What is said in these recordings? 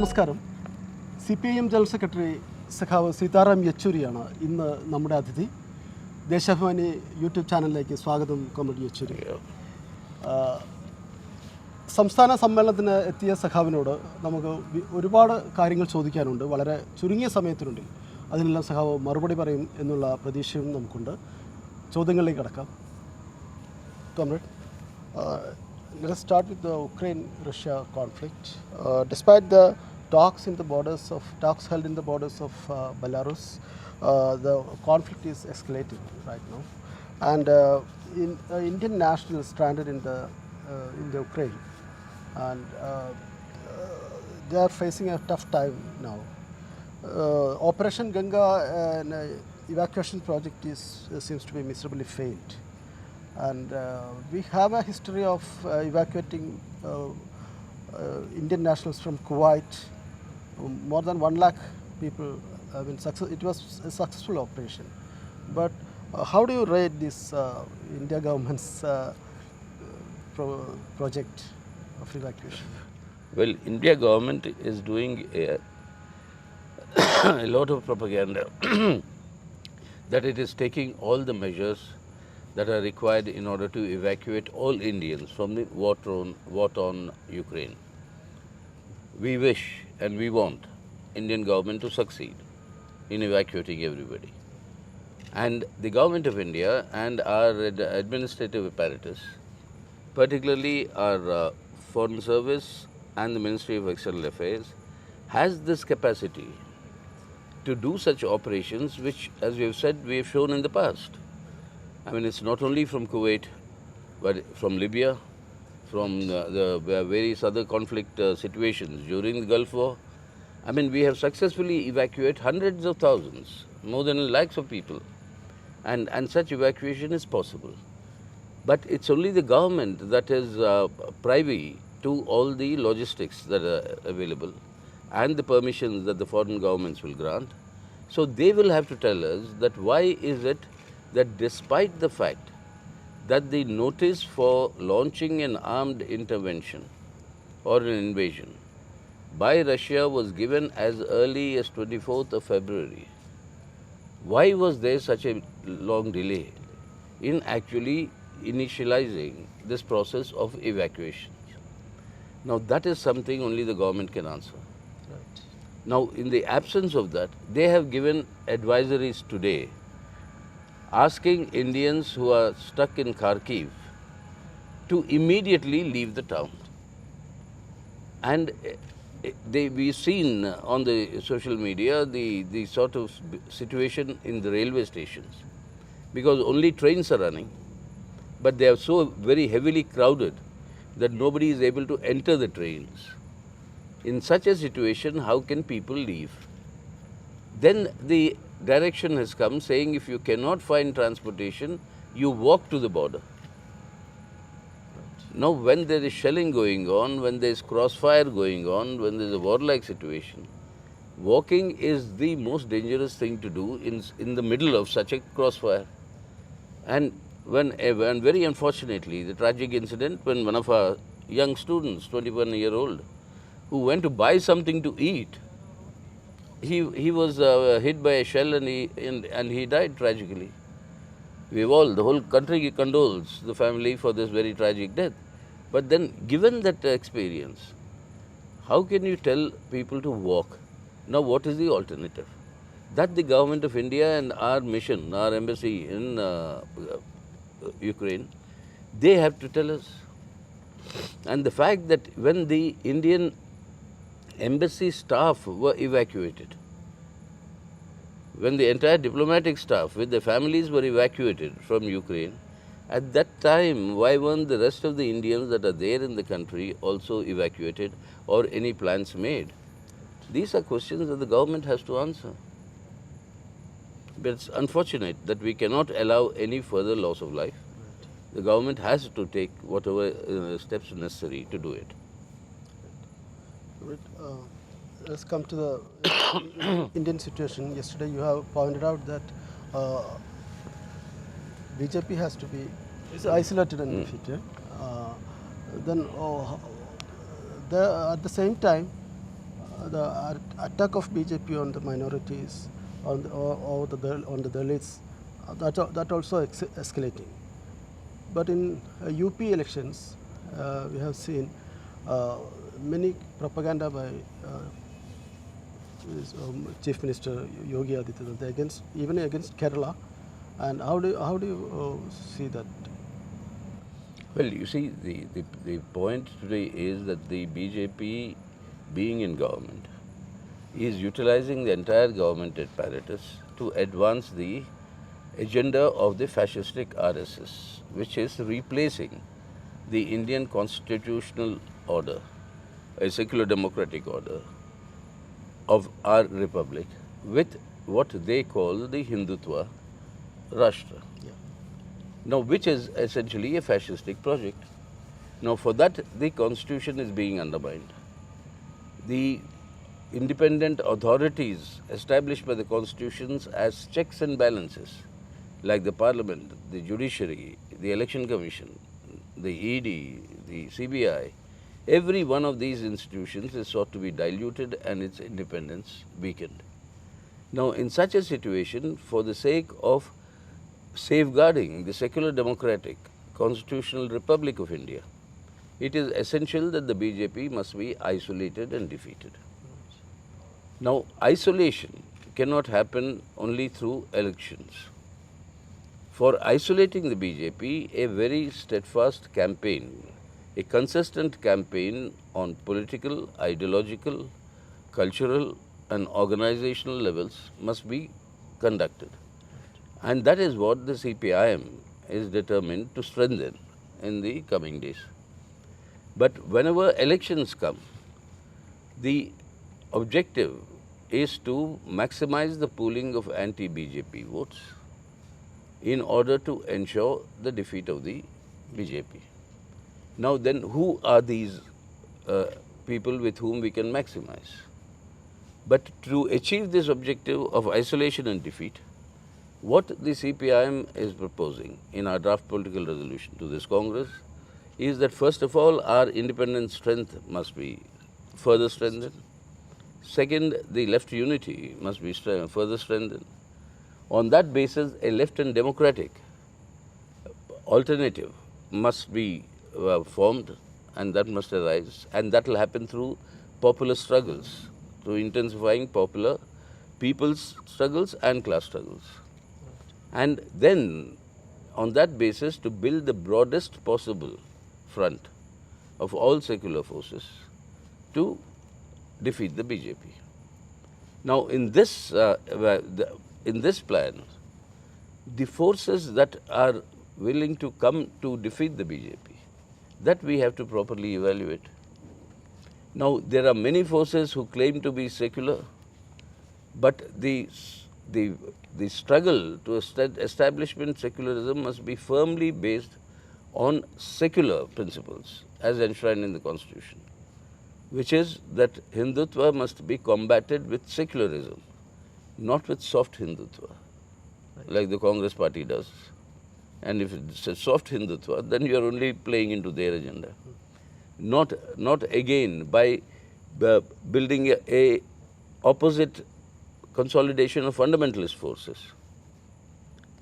നമസ്കാരം. CPIM general secretary സഖാവ് സീതാറാം യെച്ചൂരിയാണ് ഇന്ന് നമ്മുടെ അതിഥി. ദേശാഭിമാനി യൂട്യൂബ് ചാനലിലേക്ക് സ്വാഗതം കോമഡി യെച്ചൂരി. സംസ്ഥാന സമ്മേളനത്തിന് എത്തിയ സഖാവിനോട് നമുക്ക് ഒരുപാട് കാര്യങ്ങൾ ചോദിക്കാനുണ്ട്. വളരെ ചുരുങ്ങിയ സമയത്തിനുള്ളിൽ അതിനെല്ലാം സഖാവ് മറുപടി പറയും എന്നുള്ള പ്രതീക്ഷയും നമുക്കുണ്ട്. ചോദ്യങ്ങളിലേക്ക് കടക്കാം. Comrade, let us start with the Ukraine-Russia conflict. Despite the talks held in the borders of Belarus, the conflict is escalating right now, and Indian nationals stranded in the Ukraine, and they are facing a tough time now. Operation Ganga, an evacuation project, seems to be miserably failed. And we have a history of evacuating Indian nationals from Kuwait. More than 1 lakh people have been it was a successful operation. But how do you rate this India government's project of evacuation? Well, India government is doing a lot of propaganda that it is taking all the measures that are required in order to evacuate all Indians from the war-torn Ukraine. We wish and we want Indian government to succeed in evacuating everybody. And the government of India and our administrative apparatus, particularly our Foreign Service and the Ministry of External Affairs, has this capacity to do such operations which, as we have said, we have shown in the past. I mean, it's not only from Kuwait, but from Libya, from the various other conflict situations during the Gulf War. I mean, we have successfully evacuated hundreds of thousands, more than lakhs of people, and such evacuation is possible. But it's only the government that is privy to all the logistics that are available and the permissions that the foreign governments will grant. So they will have to tell us that why is it that despite the fact that the notice for launching an armed intervention or an invasion by Russia was given as early as 24th of February, why was there such a long delay in actually initializing this process of evacuation? Now that is something only the government can answer. Right. Now in the absence of that, they have given advisories today asking Indians who are stuck in Kharkiv to immediately leave the town. And we've seen on the social media the sort of situation in the railway stations, because only trains are running, but they are so very heavily crowded that nobody is able to enter the trains. In such a situation, how can people leave? Then the direction has come saying if you cannot find transportation, you walk to the border. Right. Now when there is shelling going on, when there is crossfire going on, when there is a warlike situation, walking is the most dangerous thing to do in the middle of such a crossfire. And when very unfortunately, the tragic incident when one of our young students, 21-year-old, who went to buy something to eat, he was hit by a shell and he died tragically. The whole country condoles the family for this very tragic death. But then, given that experience, how can you tell people to walk? Now, what is the alternative? That the government of India and our mission, our embassy in Ukraine, they have to tell us. And the fact that when the Indian embassy staff were evacuated, when the entire diplomatic staff with their families were evacuated from Ukraine, at that time, why weren't the rest of the Indians that are there in the country also evacuated or any plans made? These are questions that the government has to answer. But it's unfortunate that we cannot allow any further loss of life. The government has to take whatever steps necessary to do it. Let's come to the Indian situation. Yesterday you have pointed out that BJP has to be isolated and defeated. Then at the same time, attack of BJP on the minorities, on on the Dalits, that also escalating. But in UP elections, we have seen many propaganda by Chief Minister Yogi Adityanath against, even against Kerala. And how do you see that? Well, you see, the point today is that the BJP, being in government, is utilizing the entire government apparatus to advance the agenda of the fascistic RSS, which is replacing the Indian constitutional order, a secular democratic order of our republic, with what they call the Hindutva Rashtra. Yeah. Now, which is essentially a fascistic project. Now, for that, the constitution is being undermined. The independent authorities established by the constitutions as checks and balances, like the parliament, the judiciary, the election commission, the ED, the CBI, every one of these institutions is sought to be diluted and its independence weakened. Now, in such a situation, for the sake of safeguarding the secular democratic constitutional republic of India, it is essential that the BJP must be isolated and defeated. Now, isolation cannot happen only through elections. For isolating the BJP, a very steadfast campaign, a consistent campaign on political, ideological, cultural and organizational levels must be conducted. And that is what the CPIM is determined to strengthen in the coming days. But whenever elections come, the objective is to maximize the pooling of anti-BJP votes in order to ensure the defeat of the BJP. Now then, who are these people with whom we can maximize? But to achieve this objective of isolation and defeat, what the CPIM is proposing in our draft political resolution to this Congress is that first of all, our independent strength must be further strengthened. Second, the left unity must be further strengthened. On that basis, a left and democratic alternative must be formed, and that must arise, and that will happen through popular struggles, through intensifying people's struggles and class struggles. And then, on that basis, to build the broadest possible front of all secular forces to defeat the BJP. Now, in this plan, the forces that are willing to come to defeat the BJP, that we have to properly evaluate. Now, there are many forces who claim to be secular, but the struggle to establishment secularism must be firmly based on secular principles as enshrined in the Constitution, which is that Hindutva must be combated with secularism, not with soft Hindutva, like the Congress party does. And if it's a soft Hindutva, then you are only playing into their agenda. Not again by building a opposite consolidation of fundamentalist forces,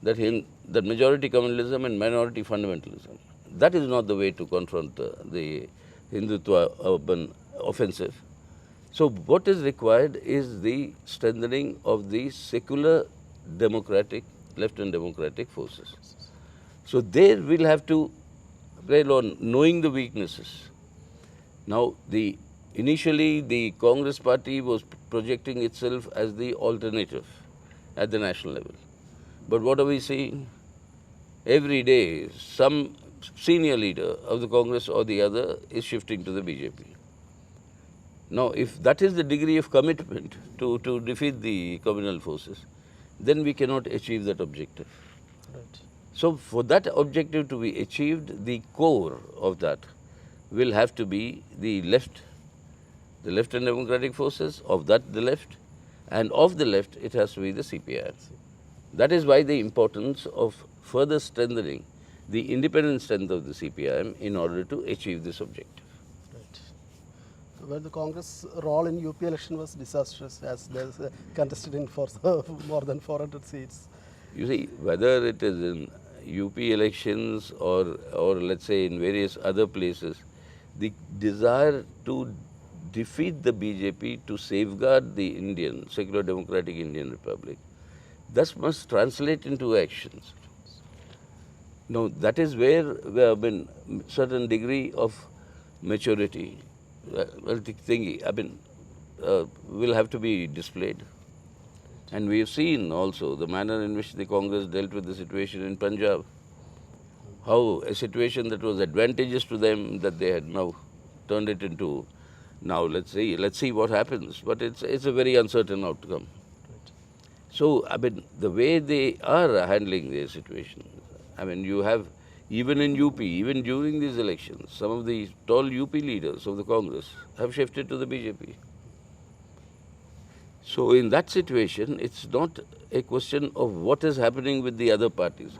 that majority communalism and minority fundamentalism. That is not the way to confront the Hindutva urban offensive. So what is required is the strengthening of the secular democratic, left and democratic forces. So there we'll have to play on knowing the weaknesses. Now, initially the Congress party was projecting itself as the alternative at the national level. But what are we seeing? Every day, some senior leader of the Congress or the other is shifting to the BJP. Now, if that is the degree of commitment to defeat the communal forces, then we cannot achieve that objective. Right. So, for that objective to be achieved, the core of that will have to be the left and democratic forces, of that the left, and of the left it has to be the CPI. That is why the importance of further strengthening the independent strength of the CPIM in order to achieve this objective. Right. Well, the Congress role in UP election was disastrous, as there's contested in for more than 400 seats. You see, whether it is in UP elections or let's say in various other places, the desire to defeat the BJP to safeguard the Indian, secular democratic Indian Republic, thus must translate into actions. Now, that is where there have been certain degree of maturity, will have to be displayed. And we have seen also the manner in which the Congress dealt with the situation in Punjab, how a situation that was advantageous to them, that they had now turned it into, now let's see what happens, but it's a very uncertain outcome. So, the way they are handling their situation, you have, even in UP, even during these elections, some of the tall UP leaders of the Congress have shifted to the BJP. So, in that situation, it's not a question of what is happening with the other parties.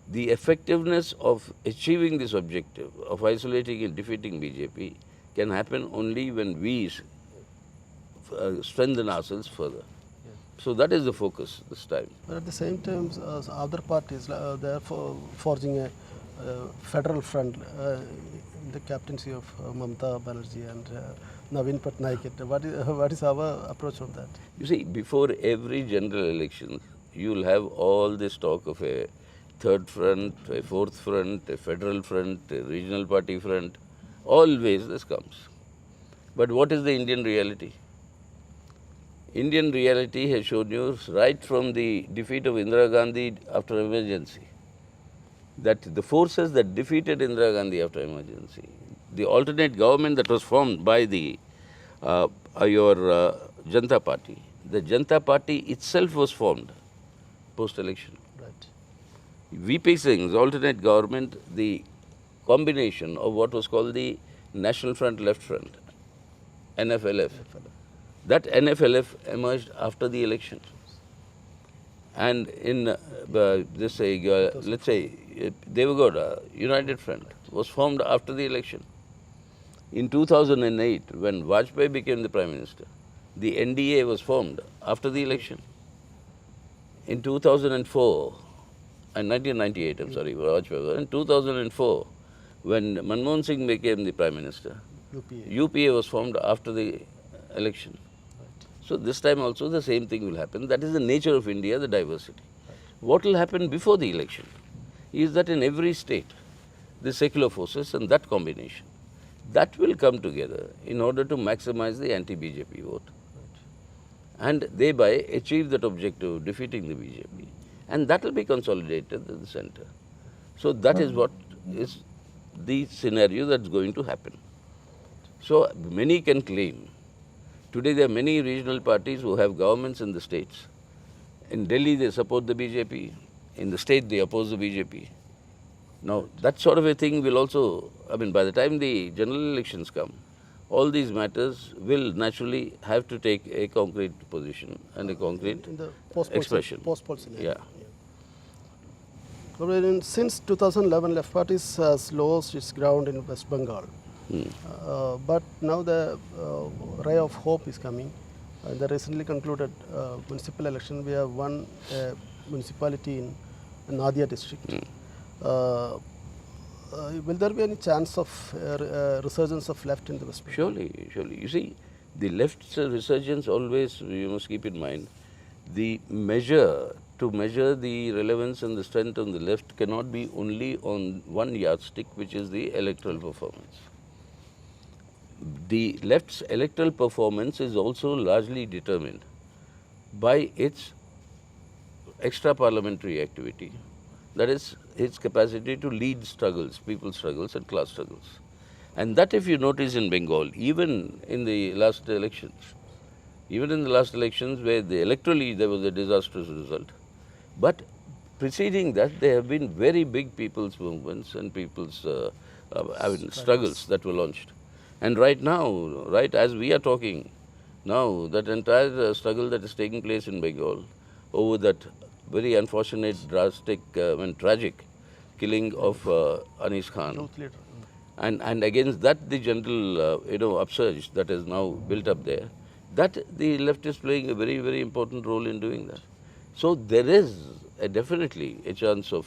The effectiveness of achieving this objective, of isolating and defeating BJP, can happen only when we strengthen ourselves further. So that is the focus this time. But at the same time, other parties, they are forging a federal front in the captaincy of Mamata Banerjee and Naveen Patnaik. What is our approach on that? You see, before every general election, you will have all this talk of a third front, a fourth front, a federal front, a regional party front. Always this comes. But what is the Indian reality? Indian reality has shown you right from the defeat of Indira Gandhi after emergency, that the forces that defeated Indira Gandhi after emergency, the alternate government that was formed by the Janata Party, the Janata Party itself was formed post-election. Right. VP Singh's alternate government, the combination of what was called the National Front Left Front, NFLF. That NFLF emerged after the election. And in let's say Devagowda, United Front, was formed after the election. In 2008, when Vajpayee became the Prime Minister, the NDA was formed after the election. In 2004, and 1998, I'm sorry, Vajpayee, in 2004, when Manmohan Singh became the Prime Minister, UPA was formed after the election. So this time also the same thing will happen. That is the nature of India, the diversity. What will happen before the election is that in every state, the secular forces and that combination, that will come together in order to maximize the anti-BJP vote. And thereby achieve that objective of defeating the BJP. And that will be consolidated at the center. So that is what is the scenario that's going to happen. So many can claim. Today there are many regional parties who have governments in the states. In Delhi they support the BJP. In the state they oppose the BJP. Now that sort of a thing will also, by the time the general elections come, all these matters will naturally have to take a concrete position and a concrete expression. Post-poll scenario. Yeah. Since 2011, left parties has lost its ground in West Bengal. But now the ray of hope is coming. In the recently concluded municipal election, we have won a municipality in Nadia district. Will there be any chance of resurgence of left in the West Bengal? Surely. You see, the left's resurgence always, you must keep in mind, to measure the relevance and the strength on the left cannot be only on one yardstick, which is the electoral performance. The left's electoral performance is also largely determined by its extra-parliamentary activity, that is, its capacity to lead struggles, people's struggles and class struggles. And that, if you notice in Bengal, even in the last elections where electorally there was a disastrous result, but preceding that there have been very big people's movements and people's struggles that were launched. And right now, right as we are talking now, that entire struggle that is taking place in Bengal over that very unfortunate, drastic and tragic killing of Anis Khan, And against that the general upsurge that is now built up there, that the left is playing a very, very important role in doing that. So there is definitely a chance of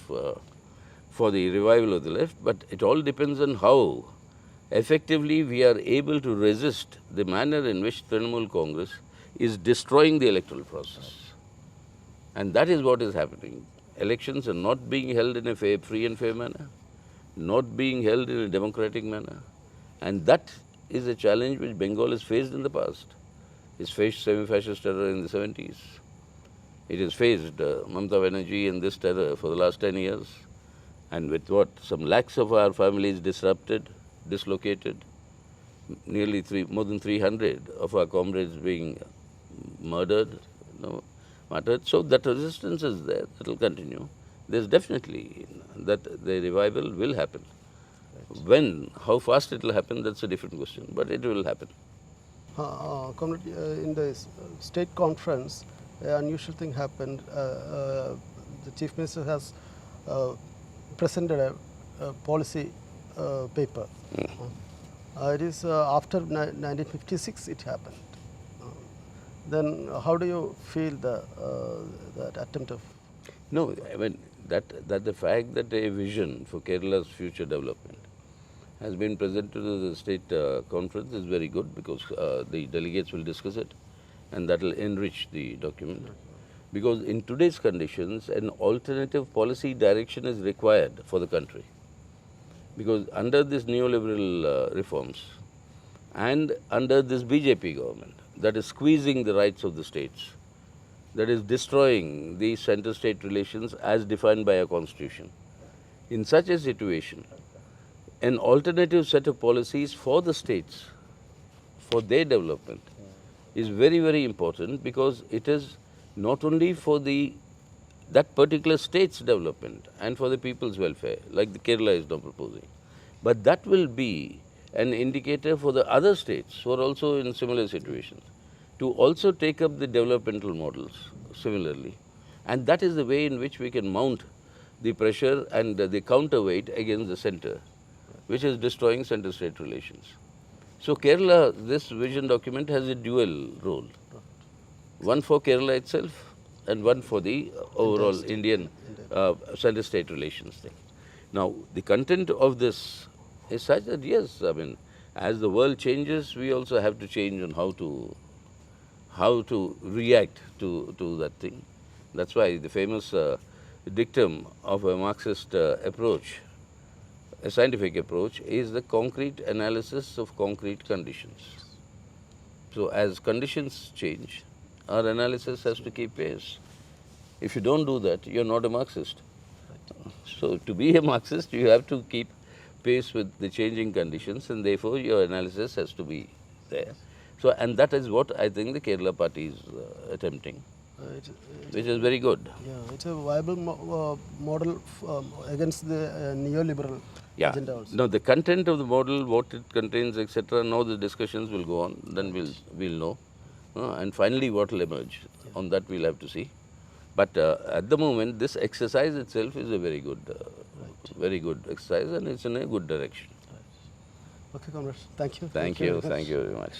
for the revival of the left, but it all depends on how effectively we are able to resist the manner in which Trinamool Congress is destroying the electoral process. And that is what is happening. Elections are not being held in a free and fair manner, not being held in a democratic manner. And that is a challenge which Bengal has faced in the past. It's faced semi-fascist terror in the 70s. It has faced Mamata Banerjee and this terror for the last 10 years. And with what? Some lakhs of our families disrupted, dislocated, nearly more than 300 of our comrades being murdered, martyred. So that resistance is there, that will continue. There's definitely that the revival will happen. Right. When, how fast it will happen, that's a different question, but it will happen. Comrade, in the state conference, an unusual thing happened. The Chief Minister has presented a policy paper. It is after 1956 it happened. Then how do you feel that attempt of? No, I mean that the fact that a vision for Kerala's future development has been presented to the state conference is very good, because the delegates will discuss it and that will enrich the document. Because in today's conditions, an alternative policy direction is required for the country. Because under this neoliberal reforms and under this BJP government that is squeezing the rights of the states, that is destroying the center-state relations as defined by our constitution, in such a situation, an alternative set of policies for the states, for their development, is very, very important, because it is not only for that particular state's development and for the people's welfare, like the Kerala is now proposing, but that will be an indicator for the other states who are also in similar situations to also take up the developmental models similarly. And that is the way in which we can mount the pressure and the counterweight against the center, which is destroying center-state relations. So Kerala, this vision document has a dual role. One for Kerala itself and one for the overall Indian center-state relations thing. Now, the content of this is such that, yes, I mean, as the world changes, we also have to change on how to react to that thing. That's why the famous dictum of a Marxist approach, a scientific approach, is the concrete analysis of concrete conditions. So as conditions change, our analysis has to keep pace. If you don't do that, you're not a Marxist. So to be a Marxist, you have to keep pace with the changing conditions, and therefore your analysis has to be there. So, and that is what I think the Kerala party is attempting, which is very good. Yeah, it's a viable model against the neoliberal agenda also. Now the content of the model, what it contains, etc. Now the discussions will go on. Then we'll know, and finally what will emerge. On that we'll have to see. But at the moment, this exercise itself is a very good exercise, and it's in a good direction. Okay, comrades. Thank you. Thank you very much.